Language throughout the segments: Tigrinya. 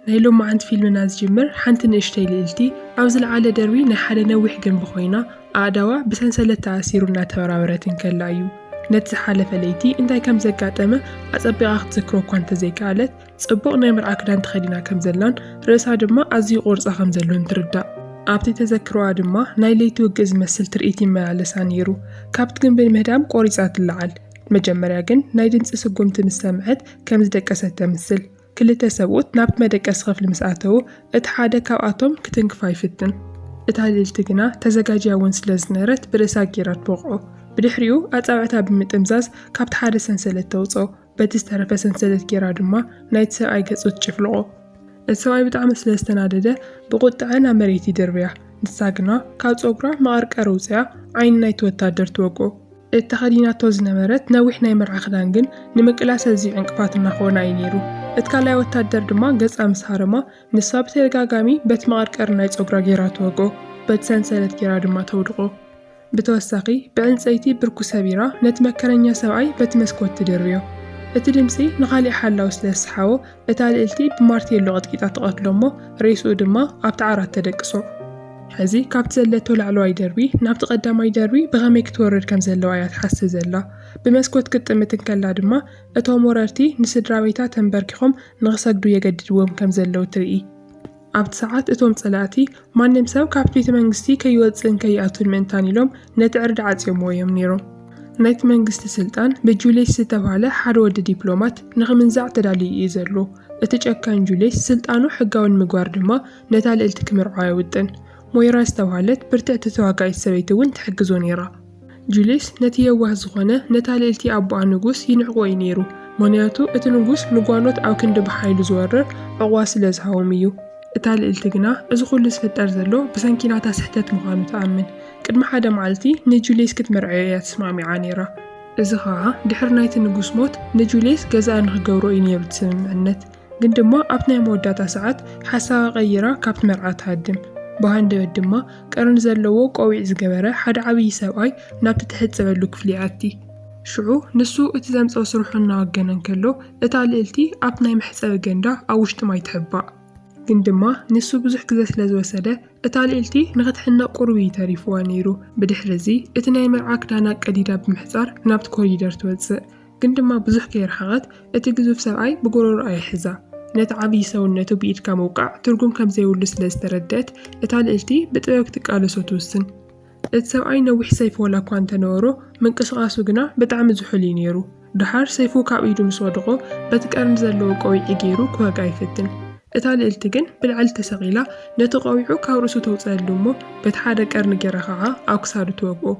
نايلوم عند فيلم ناز جمر حنت نشتي ليلتي أوزل على دربي نحل نوح جنب خوينا أعدوا بسنسلة تعسيرنا تورورتين كلايو نتسحل فليتي انتي كم زكات أما أصبغ أخت ذكرو كوانت زي كالت صبغ نمر عكدان تخلينا كم زلان رأسها دما أزي قرص أخم زلون تردا أبتي تذكروا دما نايليتو جز مسل ترقيتي ما لسانيرو كابت جنب المهدام قوريصات اللعال مجمريا جن نايدنس سقوم تمسامعت كم زدكست تمثل كل تسوت نابت مدك أسخف لمساعته اتحادة كواتهم كتنكفاي فتن اتحادلتقنا تزاقاجيا ونسلز نيرت برساقيرات بوقعو بدحريو أتابعتها بمتمزاز كابت حادة سنسلة توصو بتسترف سنسلة كيرا دما نايت ساقاي قصو تشفلغو السواي بتعمل سلستنادده بقطعنا مريتي دربيا نساقنا كاوت أوبرا مغارك أروسيا عين نايت وتادر توقو التخدينات وزنمرت نوحنا يمرع خدانجن نمكلاس زي انقفاتنا خونا ينيرو اتكالاي وتادر دما قص أمس هارما نصاب تلقاقامي بيت مغارك أرنايت أوبرا جيرات وقو بيت سنسلة جيرا دما تودقو بتوساقي بعنصيتي بركو سبيرا نتمكرنيا سواي بيت مسكوت تدربيو اتدمسي نغالي حالاو سلسحاو اتالقلتي بمارتي اللغت كيتا تقاتلومو رئيسو دما ابتعارات تدقسو حزي كابت زلتو لعلواي دربي نابت قداماي دربي بغاميك تورد كم زلوايات حس زلا بمسكوت كتمتن كلا دما اتو موررتي نسدراويتا تنبركخم نغسقدو يقددوهم كم زلو ترئي عبد ساعات اتوم صلاتي ما نمساو كابتيت منغستي كيوصن كياتون منتانيلوم نتعرض عصيوم ويم نيرو نايت منغست سلطان بجوليس تبعله حد ود دبلومات نغمنزع تدالي يزلو اتچكان جوليس سلطانو حقاون مغوار دما نتال التكمرعا يودن مويراس تبعلت برتعت تواقع السبيتون تحجزو نيرا جوليس نتيوه زغونه نتال التي ابو نغوس ينعقو ينيرو مونياتو اتنغوس لغوانوت او كند بحايل زورر عواس لزهاوميو اتال التقنا از خلص فتر زلو بسنكيناتا سحتت مغانو تأمن قد ما حدا معلتي نجوليس كتمرعيات سمامي عانيرا إذا خاها دحر نايت النقوس موت نجوليس جزاء نخجورو إنيرو تسمم عنت قدما أبناء موداتا ساعات حسا غيرا كابت مرعات هادم بهاند ودما كارن زلو قوي زجبره حد عبي سواي نابت تحت زبلو كفلياتي شعو نسو اتزامس أسروحنا وجنن كلو اتالقلتي أبناء محسب جندا أوشت ما يتحبا قندما نسو بزح كذا سلازوسده اتالقلتي نغتحنا قروي تاريفوا نيرو بدحرزي اتناي مرعاك دانا قديدا بمحصار نابت كوريدر توزق قندما بزح كير حغات اتقزوف سبعي بقرور اي حزا نتعبي سونتو بإيد كموقع ترقم كم زيولو سلازتردت اتالقلتي بتوك تقالسو توسن اتسبعي نوح سيف ولا كوانت نورو من قسقاسو قنا بتعم زحولي نيرو دحار سيفو كاويدو مسودقو بتكارن زلو قوي اجيرو كواقاي فتن اتالقلتي بالعل تسغيلا نتقويعو كاورسو توصلومو بتحاده قرن جيرخعا او كسادو توقو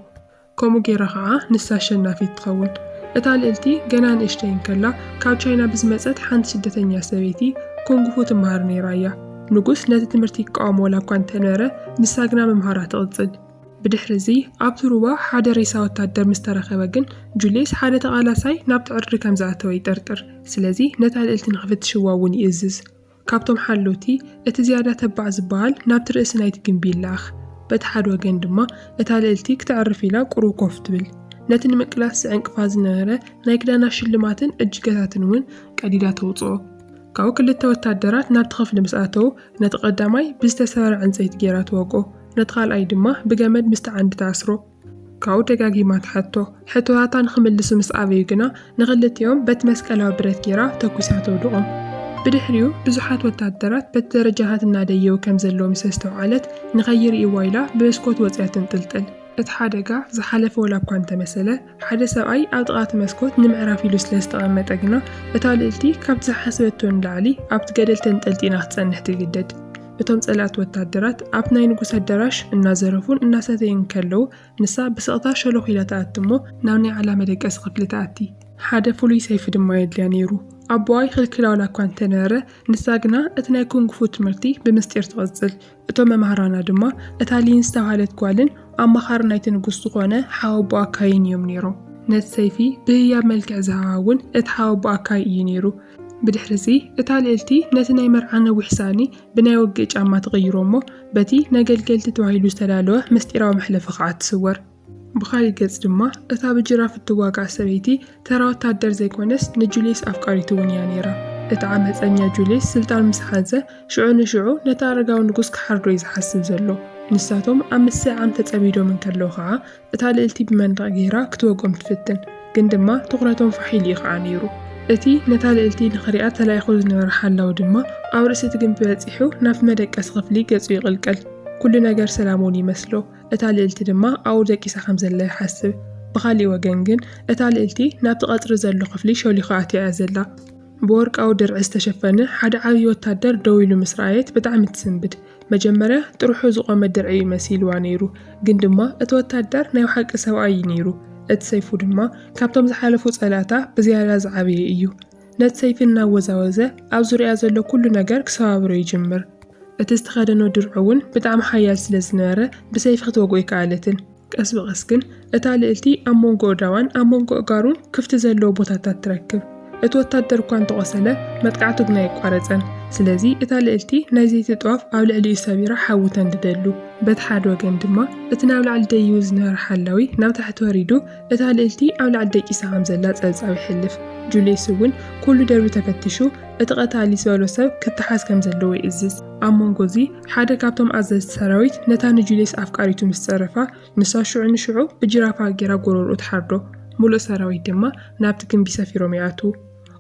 كومو جيرخعا نساشنا في تخون اتالقلتي جنان اشتين كلا كاوتشينا بزمصت حنت شدتنيا سبيتي كونغفو تمهار نيرايا نغوس نت تمرتي قام ولا كنت نره نساغنا ممهارات تقصد بدحرزي ابتروبا حدا ريسا وتادر مسترخبه جن جوليس حدا تقالاساي نابت عرض كم زعتو يطرطر سلازي نتالقلتي نخفت شواون يزز كابتم حلوتي اتزيادة تبع زبال نابت رئيس نايت جنبيلاخ بتحد وجن دما اتالقلتي كتعرفي لا قرو كوفتبل نتن مقلاس عنقفاز نغره نايكدانا شلماتن اجقاتن ون قديدا توصو كاو كلتا وتادرات نابت خف لمساتو نتقدماي بزتسار عنصيت جيرات وقو نتقال اي دما بجمد مستعند تاسرو كاو دقاقي ما تحطو حتوهاتا نخملسو مسعابي قنا نغلت يوم بت مسكالا بريت جيرا تكوساتو دوغم بدحريو بزحات وتعدرات بالدرجات النادية وكم زلو مسستوعلت نغير إيوايلا بسكوت وزيات تلتل اتحادقا زحالف ولا كوانت مسألة حدا سواي أضغات مسكوت نمعرافي لسلس تغمت أجنا اتالقلتي كابت زحاسبتون لعلي أبت قدل تنتلتي ناختصان نحتجدد بتم سألات وتعدرات أبناي نقوس الدراش النازرفون الناساتين كلو نسا بسقطا شلو خيلات تمو ناوني على مدك أسقف لتأتي حدا فولي سيف دمو يدليانيرو أبواي خلكلا ولا كوانت نره نساقنا اتنا يكون قفوت مرتي بمستير تغزل اتو ممهرانا دما اتالين استوهالت قوالن أما خارنا يتنقص قوانا حاوبوا أكاين يوم نيرو نت سيفي بهيا ملك عزهاون اتحاوبوا أكاي نيرو بدحرزي اتالقلتي نتنا يمرعانا وحساني بنا وقج أما تغيرومو بتي نقلقل تتوهيلو استلالوه مستيرا ومحلف خعات سور بخاري قص دما اتا بجراف التواقع سبيتي ترى تادر زي كونس نجوليس أفكاري تونيا نيرا እትዓመፀኛ ጁልየስ ስልጣን ምስ ሓዘ ሽዑ ንሽዑ ነታ ኣረጋዊ ንጉስ ክሓርዶ እዩ ዝሓስብ ዘሎ ንሳቶም ኣብ ምስዕ ዓም ተጸሚዶም እንከለዉ ከዓ እታ ልዕልቲ ብመንደቕ ገይራ ክትወጎም ትፍትን ግን ድማ ትኹረቶም ፋሒሉ እዩ ከዓ ነይሩ እቲ ነታ ልዕልቲ ንኽሪኣ ተላኢኹ ዝነበረ ሓላዊ ድማ ኣብ ርእሲ እቲ ግንቢ በፂሑ ናብ መደቀሲ ክፍሊ ገጹ ይቕልቀል ኩሉ ነገር ሰላሙን ይመስሎ እታ ልዕልቲ ድማ ኣብኡ ደቂሳ ከም ዘላ ይሓስብ ብኻሊእ ወገን ግን እታ ልዕልቲ ናብቲ ቐጽሪ ዘሎ ክፍሊ ሸሊኹ ኣትያ እያ ዘላ ብወርቃዊ ድርዒ ዝተሸፈነ ሓደ ዓብዪ ወታደር ደው ኢሉ ምስ ረኣየት ብጣዕሚ ትስንብድ መጀመርያ ጥርሑ ዝቖመ ድርዒ መሲልዋ ነይሩ ግን ድማ እቲ ወታደር ናይ ሓቂ ሰብኣይ ነይሩ እቲ ሰይፉ ድማ ካብቶም ዝሓለፉ ጸላታ ብዝያዳ ዝዓበየ እዩ ነቲ ሰይፊ እናወዛወዘ ኣብ ዙርያ ዘሎ ኩሉ ነገር ክሰባብሮ ይጅምር እቲ ዝተኸደኖ ድርዑ እውን ብጣዕሚ ሓያል ስለ ዝነበረ ብሰይፊ ክትወግኦ ይከኣለትን ቀስ ብቐስ ግን እታ ልዕልቲ ኣብ መንጎ ዳዋን ኣብ መንጎ እጋሩን ክፍቲ ዘለዎ ቦታታት ትረክብ እቲ ወታደር እኳ እንተቆሰለ መጥቃዕቱ ግና ይቋረፀን ስለዚ እታ ልዕልቲ ናይ ዘይቲ ጧፍ ኣብ ልዕሊኡ ሰቢራ ሓውተ እንድደሉ በቲ ሓደ ወገን ድማ እቲ ናብ ላዕሊ ደይቡ ዝነበረ ሓላዊ ናብ ታሕቲ ወሪዱ እታ ልዕልቲ ኣብ ላዕሊ ደቂሳ ከም ዘላ ፀብፃብ ይሕልፍ ጁልየስ እውን ኩሉ ደርቢ ተፈቲሹ እቲ ቀታሊ ዝበሎ ሰብ ክትሓዝ ከም ዘለዎ ይእዝዝ ኣብ መንጎ እዚ ሓደ ካብቶም ኣዘዝቲ ሰራዊት ነታ ንጁልየስ ኣፍቃሪቱ ምስ ፀረፋ ንሳ ሽዑ ንሽዑ ብጅራፋ ጌራ ጎረርኡ ትሓርዶ ሙሉእ ሰራዊት ድማ ናብቲ ግንቢ ሰፊሮም ይኣትዉ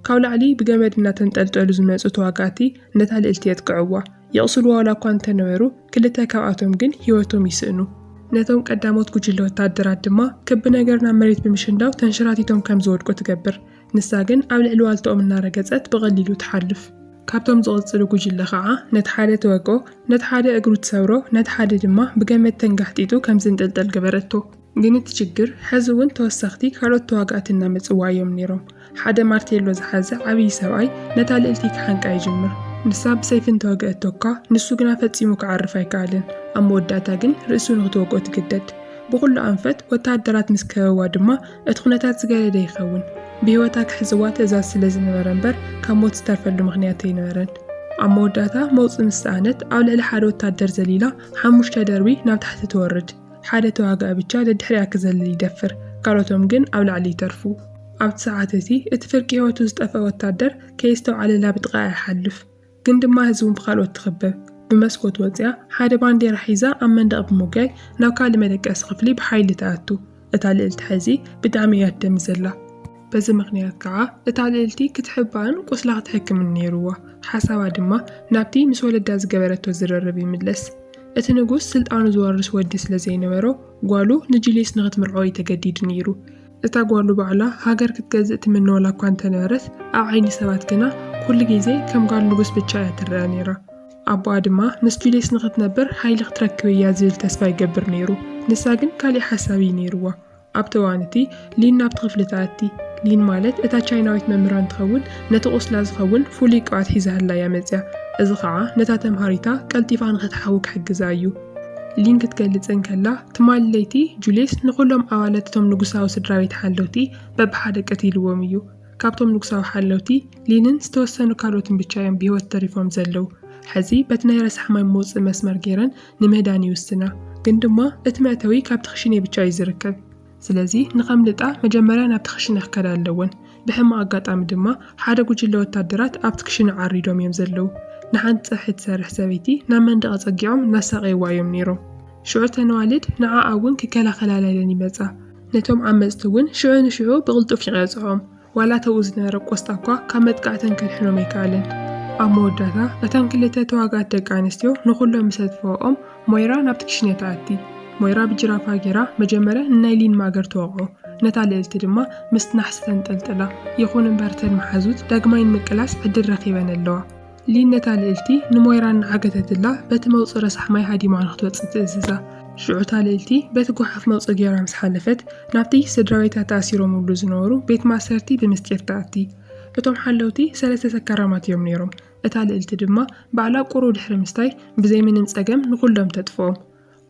ካብ ላዕሊ ብገመድ እናተንጠልጠሉ ዝመፁ ተዋጋእቲ ነታ ልዕልቲ የጥቅዕዋ የቕስልዋ ዋላ እኳ እንተነበሩ ክልተ ካብኣቶም ግን ሂወቶም ይስእኑ ነቶም ቀዳሞት ጉጅለ ወታደራት ድማ ክቢ ነገር ናብ መሬት ብምሽንዳው ተንሸራቲቶም ከም ዝወድቁ ትገብር ንሳ ግን ኣብ ልዕሊ ዋልትኦም እናረገፀት ብቐሊሉ ትሓልፍ ካብቶም ዝቕፅሉ ጉጅለ ከዓ ነቲ ሓደ ተወግኦ ነቲ ሓደ እግሩ ትሰብሮ ነቲ ሓደ ድማ ብገመድ ተንጋሕጢጡ ከም ዝንጥልጠል ገበረቶ ግን እቲ ችግር ሕዚ እውን ተወሳኽቲ ካልኦት ተዋጋእቲ እናመፅዋ እዮም ነይሮም ሓደ ማርቴሎ ዝሓዘ ዓብዪ ሰብኣይ ነታ ልዕልቲ ክሓንቃ ይጅምር ንሳ ብሰይፊ እንተወግአቶ እኳ ንሱ ግና ፈፂሙ ክዓርፍ ኣይከኣልን ኣብ መወዳእታ ግን ርእሱ ንክትወግኦ ትግደድ ብኩሉ ኣንፈት ወታደራት ምስ ከበዋ ድማ እቲ ኩነታት ዝገለደ ይኸውን ብሂወታ ክሕዝዋ ትእዛዝ ስለ ዝነበረ እምበር ካብ ሞት ዝተርፈሉ ምኽንያት ኣይነበረን ኣብ መወዳእታ መውፅእ ምስ ሰኣነት ኣብ ልዕሊ ሓደ ወታደር ዘሊላ 5 ደርቢ ናብ ታሕቲ ትወርድ ሓደ ተዋጋእ ብቻ ደድሕሪያ ክዘልል ይደፍር ካልኦቶም ግን ኣብ ላዕሊ ይተርፉ ኣብቲ ሰዓት እቲ ፍርቂ ሂወቱ ዝጠፍአ ወታደር ከይስተውዓለላ ብጥቓ ይሓልፍ ግን ድማ ህዝቡን ብኻልኦት ትኽበብ ብመስኮት ወፂያ ሓደ ባንዴራ ሒዛ ኣብ መንደቕ ብምውጋይ ናብ ካልእ መደቀሲ ክፍሊ ብሓይሊ ተኣቱ እታ ልዕልቲ ሕዚ ብጣዕሚ እያ ትደሚ ዘላ በዚ ምኽንያት ከዓ እታ ልዕልቲ ክትሕባን ቁስላ ክትሕክምን ነይሩዋ ሓሳባ ድማ ናብቲ ምስ ወለዳ ዝገበረቶ ዝረርብ ይምለስ እቲ ንጉስ ስልጣኑ ዝወርስ ወዲ ስለ ዘይነበሮ ጓሉ ንጁልየስ ንኽትምርዖ ይተገዲድ ነይሩ እታ ጓሉ ባዕላ ሃገር ክትገዝእ ትምነወላ እኳ እንተነበረት ኣብ ዓይኒ ሰባት ግና ኩሉ ግዜ ከም ጓል ንጉስ ብቻ እያ ትረአ ነይራ ኣቦኣ ድማ ምስ ጁልየስ ንኽትነብር ሓይሊ ክትረክብ እያ ዝብል ተስፋ ይገብር ነይሩ ንሳ ግን ካሊእ ሓሳብ እዩ ነይሩዋ ኣብቲ እዋን እቲ ሊን ናብቲ ክፍሊ ተኣቲ ሊን ማለት እታ ቻይናዊት መምህር እንትኸውን ነቲ ቁስላ ዝኸውን ፍሉይ ቅብኣት ሒዛላ እያ መፅያ እዚ ከዓ ነታ ተምሃሪታ ቀልጢፋ ንኽትሓዊ ክሕግዛ እዩ ሊን ክትገልፅን ከላ ትማሊ ለይቲ ጁልየስ ንኩሎም ኣባላት እቶም ንጉሳዊ ስድራቤት ሓለውቲ በብሓደ ቀቲልዎም እዩ ካብቶም ንጉሳዊ ሓለውቲ ሊንን ዝተወሰኑ ካልኦትን ብቻ እዮም ብሂወት ተሪፎም ዘለው ሕዚ በቲ ናይ ረሳሕ ማይ መውፅእ መስመር ገይረን ንምህዳን ይውስና ግን ድማ እቲ መእተዊ ካብቲ ክሽነ ብቻ እዩ ዝርከብ ስለዚ ንኸምልጣ መጀመርያ ናብቲ ክሽነ ክከዳ ኣለወን ብሕማቕ ኣጋጣሚ ድማ ሓደ ጉጅለ ወታደራት ኣብቲ ክሽነ ዓሪዶም እዮም ዘለው ንሓንቲ ፀብሒ ትሰርሕ ሰበይቲ ናብ መንደቕ ፀጊዖም እናሳቐይዋ እዮም ነይሮም ሽዑ ተነዋልድ ንዓኣ እውን ክከላኸላለን ይመፃ ነቶም ዓመፅቲ እውን ሽዑ ንሽዑ ብቕልጡፍ ይቐፅዖም ዋላ ተኡ ዝነበረ ቆስጣ እኳ ካብ መጥቃዕተን ከድሕኖም ኣይከኣለን ኣብ መወዳእታ እተን ክልተ ተዋጋእቲ ደቂ ኣንስትዮ ንኹሎም ምስ ኣጥፍኦም ሞይራ ናብቲ ክሽነ ተኣቲ ሞይራ ብጅራፋ ጌራ መጀመርያ ንናይ ሊን ማገር ተወቕዖ ነታ ልዕልቲ ድማ ምስ ናሕሲ ተንጠልጥላ ይኹን እምበር ተንመሓዙት ዳግማይ ንምቅላስ ዕድል ረኺበን ኣለዋ ሊን ነታ ልዕልቲ ንሞይራ እናዓገተትላ በቲ መውፅእ ረሳሕ ማይ ሃዲማ ንኽትወፅእ ትእዝዛ ሽዑታ ልዕልቲ በቲ ጓሓፍ መውፅእ ጌራ ምስ ሓለፈት ናብቲ ስድራቤታት ተኣሲሮምሉ ዝነበሩ ቤት ማእሰርቲ ብምስጢር ተኣቲ እቶም ሓለውቲ 3 ሰካራማት እዮም ነይሮም እታ ልዕልቲ ድማ ባዕላ ቁሩ ድሕሪ ምስታይ ብዘይ ምንም ፀገም ንኹሎም ተጥፍኦም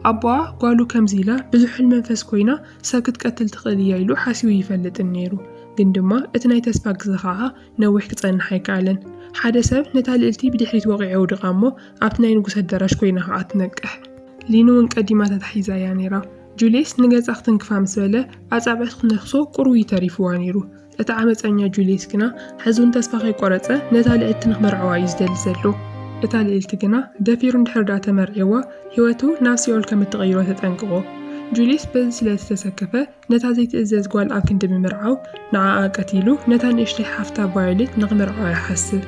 ኣቦኣ ጓሉ ከምዚ ኢላ ብዙሑል መንፈስ ኮይና ሰብ ክትቀትል ትኽእል እያ ኢሉ ሓሲቡ ይፈልጥን ነይሩ ግን ድማ እቲ ናይ ተስፋ ግዜ ከዓ ነዊሕ ክፀንሕ ኣይከኣለን ሓደ ሰብ ነታ ልዕልቲ ብድሕሪት ወቂዑ ድቓ እሞ ኣብቲ ናይ ንጉስ ኣዳራሽ ኮይና ከዓ ትነቅሕ ሊን እውን ቀዲማ ተታሒዛ እያ ነይራ ጁልየስ ንገጻ ክትንክፋ ምስ በለ ኣጻብዕት ክነክሶ ቁሩይ ተሪፍዋ ነይሩ እታ ዓመፀኛ ጁልየስ ግና ሕዙን ተስፋ ከይቆረፀ ነታ ልዕልቲ ንኽመርዓዋ እዩ ዝደሊ ዘሎ። እታ ልዕልቲ ግና ደፊሩ እንድሕር ዳ ተመርዒዋ ህይወቱ ናብ ሲኦል ከም እትቕይሮ ተጠንቅቆ። ጁልየስ በዚ ስለ ዝተሰከፈ ነታ ዘይትእዘዝ ጓል ኣብ ክንዲ ብምርዓው ንዓኣ ቀቲሉ ነታ ንእሽተይ ሓፍታ ቫዮሌት ንኽመርዓዋ ይሓስብ።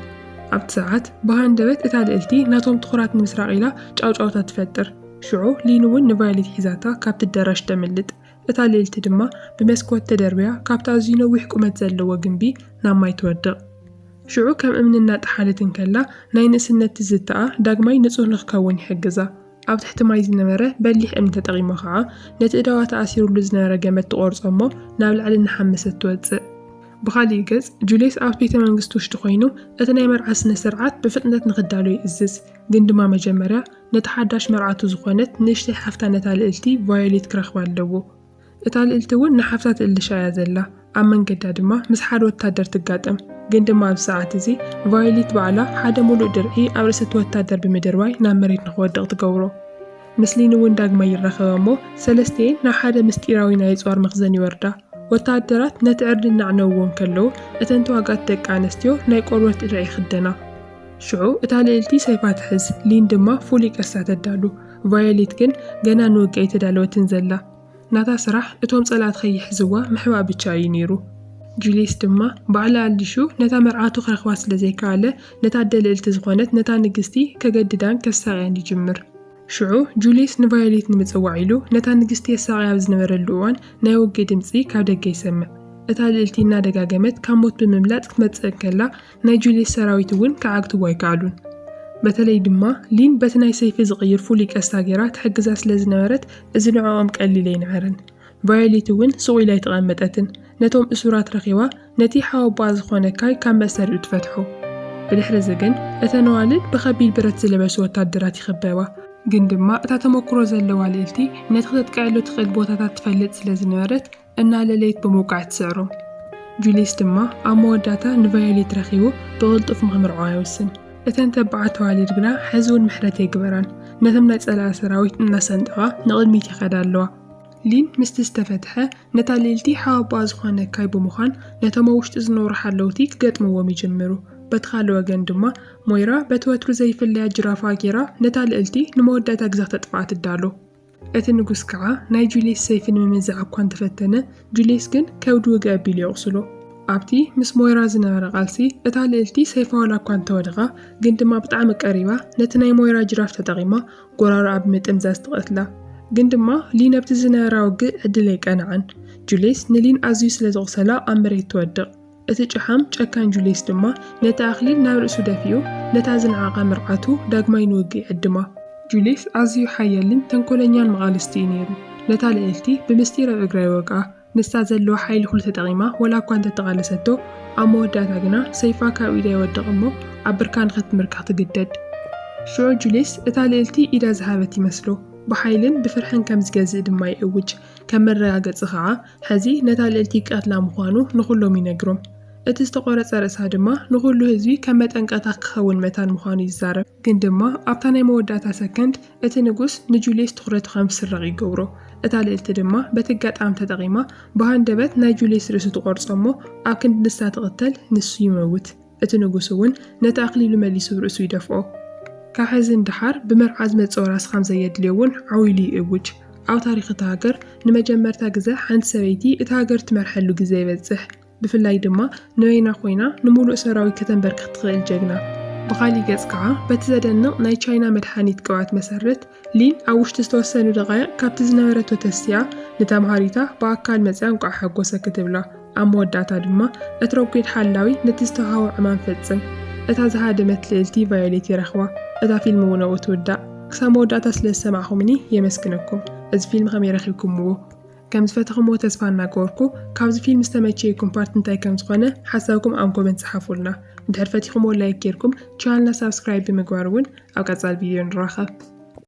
ኣብቲ ሰዓት ብሃንደበት እታ ልዕልቲ ናቶም ትኹራት ንምስራቕ ኢላ ጫውጫውታ ትፈጥር። ሽዑ ሊን እውን ንቫዮሌት ሒዛታ ካብቲ ኣዳራሽ ተምልጥ። እታ ልዕልቲ ድማ ብመስኮት ተደርብያ ካብታ ኣዝዩ ነዊሕ ቁመት ዘለዎ ግንቢ ናብ ማይ ትወድቕ። ሽዑ ከም እምኒ እናጠሓለት ከላ ናይ ንእስነት ትዝታኣ ዳግማይ ንጹህ ንኽከውን ይሕግዛ። ኣብ ትሕቲ ማይ ዝነበረ በሊሕ እምኒ ተጠቒሞ ከዓ ነቲ እዳዋ ተኣሲሩሉ ዝነበረ ገመድ ትቖርጾ እሞ ናብ ላዕሊ እናሓመሰት ትወፅእ። ብኻሊእ ገጽ ጁልየስ ኣብ ቤተ መንግስቲ ውሽጢ ኮይኑ እቲ ናይ መርዓ ስነ ስርዓት ብፍጥነት ንኽዳሎ ይእዝዝ። ግን ድማ መጀመርያ ነቲ ሓዳሽ መርዓቱ ዝኾነት ንእሽተይ ሓፍታ ነታ ልዕልቲ ቫዮሌት ክረኽባ ኣለዎ። እታ ልዕልቲ እውን ንሓፍታ ትእልሻ እያ ዘላ። ኣብ መንገዳ ድማ ምስ ሓደ ወታደር ትጋጠም። ግን ድማ ኣብ ሰዓት እዚ ቫዮሌት ባዕላ ሓደ ሙሉእ ድርዒ ኣብ ርእሲ እቲ ወታደር ብምድርባይ ናብ መሬት ንኽወድቕ ትገብሮ። ምስሊን እውን ዳግማ ይረኸበ እሞ ሰለስተየን ናብ ሓደ ምስጢራዊ ናይ ጿር መኽዘን ይወርዳ። ወታደራት ነቲ ዕርዲ እናዕነውዎም ከለዉ እተን ተዋጋእቲ ደቂ ኣንስትዮ ናይ ቆርበት ድርዒ ይኽደና። ሽዑ እታ ልዕልቲ ሰይፋ ትሕዝ፣ ሊን ድማ ፍሉይ ቀስታ ተዳሉ። ቫዮሌት ግን ገና ንውግእ ኣይተዳለወትን ዘላ። ናታ ስራሕ እቶም ጸላት ከይሕዝዋ ምሕባእ ብቻ እዩ ነይሩ። ጁልየስ ድማ ባዕላ ኣሊሹ ነታ መርዓቱ ክረኽባ ስለ ዘይከኣለ ነታ ኣደ ልዕልቲ ዝኾነት ነታ ንግስቲ ከገድዳን ከሳቕያን ይጅምር። ሽዑ ጁልየስ ንቫዮሌት ንምጽዋዕ ኢሉ ነታ ንግስቲ የሳቕያ ኣብ ዝነበረሉ እዋን ናይ ውግእ ድምፂ ካብ ደገ ይሰምዕ። እታ ልዕልቲ እናደጋገመት ካብ ሞት ብምምላጥ ክትመጽእ ከላ ናይ ጁልየስ ሰራዊት እውን ከዓግትዋ ኣይከኣሉን። በተለይ ድማ ሊን በቲ ናይ ሰይፊ ዝቕይር ፍሉይ ቀስታ ጌራ ትሕግዛ ስለ ዝነበረት እዚ ንዕኦም ቀሊል ኣይነበረን። ቫዮሌት እውን ስቕ ኢላ ኣይተቐመጠትን። ነቶም እሱራት ረኺባ ነቲ ሓወባኣ ዝኾነ ካይ ካብ መእሰሪኡ ትፈትሑ። ብድሕሪ እዚ ግን እተን ኣዋልድ ብኸቢድ ብረት ዝለበሱ ወታደራት ይኽበባ። ግን ድማ እታ ተመክሮ ዘለዋ ልዕልቲ ነቲ ክትጥቅዐሉ ትኽእል ቦታታት ትፈልጥ ስለ ዝነበረት እናለለየት ብምውቃዕ ትስዕሮም። ጁልየስ ድማ ኣብ መወዳእታ ንቫዮሌት ረኺቡ ብቕልጡፍ ምኽምርዓዋ ይወስን። እተን ተባዓት ኣዋልድ ግና ሕዚ እውን ምሕረት የግበራን። ነቶም ናይ ጸላኢ ሰራዊት እናሰንጠቓ ንቕድሚት ይኸዳ ኣለዋ። ሊን ምስቲ ዝተፈትሐ ነታ ልዕልቲ ሓወባኣ ዝኾነ ካይ ብምዃን ነቶም ኣብ ውሽጢ ዝነብሩ ሓለውቲ ክገጥምዎም ይጅምሩ። በቲ ካልእ ወገን ድማ ሞይራ በቲ ወትሩ ዘይፍለያ ጅራፋ ጌራ ነታ ልዕልቲ ንመወዳእታ ግዜ ክተጥፍኣ ትዳሎ። እቲ ንጉስ ከዓ ናይ ጁልየስ ሰይፊ ንምምዛዕ እኳ እንተፈተነ ጁልየስ ግን ከብዲ ውግእ ኣቢሉ የቕስሎ። ኣብቲ ምስ ሞይራ ዝነበረ ቃልሲ እታ ልዕልቲ ሰይፋ ዋላ እኳ እንተወድቓ ግን ድማ ብጣዕሚ ቀሪባ ነቲ ናይ ሞይራ ጅራፍ ተጠቒማ ጎራሮኣ ብምጥምዛዝ ትቐትላ። ግን ድማ ሊን ኣብቲ ዝነበራ ውግእ ዕድል ኣይቀንዓን። ጁልየስ ንሊን ኣዝዩ ስለ ዘቕሰላ ኣብ መሬት ትወድቕ። እቲ ጭሓም ጨካን ጁልየስ ድማ ነቲ ኣኽሊል ናብ ርእሱ ደፊኡ ነታ ዝነዓቐ ምርዓቱ ዳግማይ ንውግእ ይዕድማ። ጁልየስ ኣዝዩ ሓያልን ተንኮለኛን መቓልስቲ እዩ ነይሩ። ነታ ልዕልቲ ብምስጢር ኣብ እግራ ይወግኣ። ንሳ ዘለዎ ሓይሊ ኩሉ ተጠቒማ ወላ እኳ እንተተቓለሰቶ ኣብ መወዳእታ ግና ሰይፋ ካብ ኢዳ ይወድቕ እሞ ኣብ ብርካ ንኽትምርካኽ ትግደድ። ሽዑ ጁልየስ እታ ልዕልቲ ኢዳ ዝሃበት ይመስሎ። ብሓይልን ብፍርሕን ከም ዝገዝእ ድማ ይእውጅ። ከም መረጋገፂ ከዓ ሕዚ ነታ ልዕልቲ ቀትላ ምዃኑ ንኹሎም ይነግሮም። እቲ ዝተቆረፀ ርእሳ ድማ ንኹሉ ህዝቢ ከም መጠንቀቕታ ክኸውን መታን ምዃኑ ይዛረብ። ግን ድማ ኣብታ ናይ መወዳእታ ሰከንድ እቲ ንጉስ ንጁልየስ ትኹረቱ ከም ዝስረቕ ይገብሮ። እታ ልዕልቲ ድማ በቲ ኣጋጣሚ ተጠቒማ ብሃንደበት ናይ ጁልየስ ርእሱ ትቖርጾ እሞ ኣብ ክንዲ ንሳ ትቕተል፣ ንሱ ይመውት። እቲ ንጉስ እውን ነቲ ኣኽሊሉ መሊሱ ርእሱ ይደፍኦ። ካብ ሕዚ እንድሓር ብመርዓ ዝመጽእ ወራስ ከም ዘየድልዮ እውን ዓዊሉ ይእውጅ። ኣብ ታሪኽ እቲ ሃገር ንመጀመርታ ግዜ ሓንቲ ሰበይቲ እቲ ሃገር ትመርሐሉ ግዜ ይበጽሕ። ብፍላይ ድማ ንበይና ኮይና ንሙሉእ ሰራዊት ከተንበርክኽ ትኽእል ጀግና። ብኻሊእ ገጽ ከዓ በቲ ዘደንቕ ናይ ቻይና መድሓኒት ቅብኣት መሰረት ሊን ኣብ ውሽጢ ዝተወሰኑ ደቓይቕ ካብቲ ዝነበረቶ ተስቲያ ንተምሃሪታ ብኣካል መፅያ እንቋዕ ሓጎሰ ክትብላ። ኣብ መወዳእታ ድማ እቲ ረጒድ ሓላዊ ነቲ ዝተውሃቦ ዕማም ፈጽም። እታ ዝሃደመት ልዕልቲ ቫዮሌት ይረኽባ። እታ ፊልም እውን ኣብኡ ትውዳእ። ክሳብ መወዳእታ ስለ ዝሰማዕኹምኒ የመስግነኩም። እዚ ፊልም ከመይ ረኺብኩምዎ? ከም ዝፈተኹምዎ ተስፋ እናገበርኩ ካብዚ ፊልም ዝተመቸየኩም ፓርት እንታይ ከም ዝኾነ ሓሳብኩም ኣብ ኮመንት ጽሓፉልና። እንድሕር ፈቲኹምዎ ላይክ ጌርኩም ቻናልና ሳብስክራይብ ብምግባር እውን ኣብ ቀጻሊ ቪድዮ ንራኸብ።